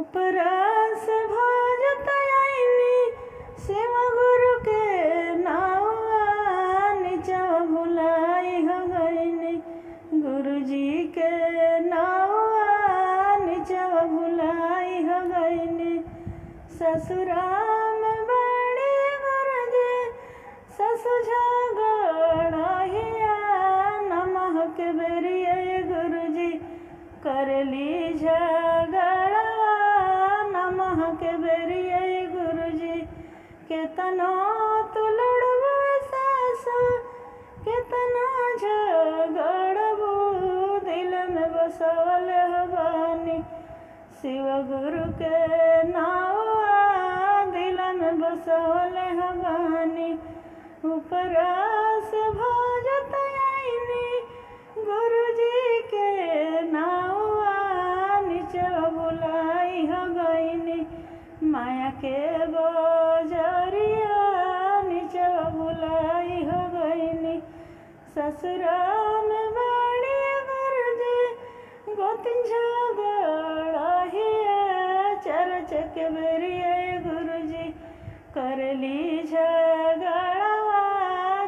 उपरस भजतयनी शिव गुरु के नावा निचवा भुलाई हो गईनी गुरु जी के नावा निचवा भुलाई हो गईनी। ससुराम बड़े गुरु जी ससु झगड़हिया नमः के बेरिए गुरु जी करली झगड़ा नमः के बेरिए गुरु जी। केतनो तू लड़बू सासु केतना झगड़बू दिल में बसवल हवानी शिव गुरु के नावा दिल में बसवल हवानी। उपरस भजतयनी गुरु जी के नावा निचवा भुलाई हो गईनी माया के बजरिया निचवा भुलाई हो गईनी। ससुराल बड़ी गुरु जी गोतिन झगड़हिया चरच के बेरिए गुरु जी करली झगड़ा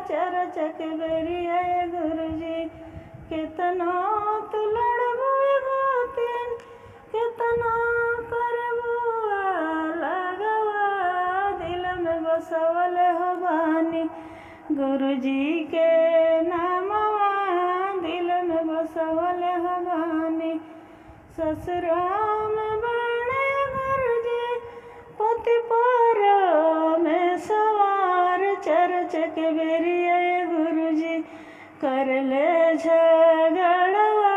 चरच के बेरिए गुरु जी। केतनो तू लड़बू गोतिन केतना करबू लगवा दिल में बसवल हवानी गुरु जी के नामवा दिल में बसवल हवानी। ससुराम बड़े गुरु जी पति पर में सवार चरच के बेरिए गुरु जी करले झगड़वा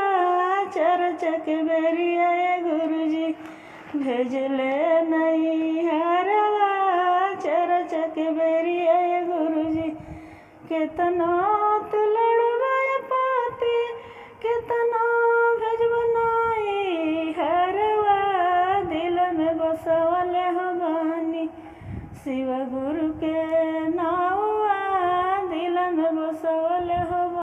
चरच के बेरिए गुरु जी भेजले नैहरवा चरच के बेरिए गुरु जी। केतनो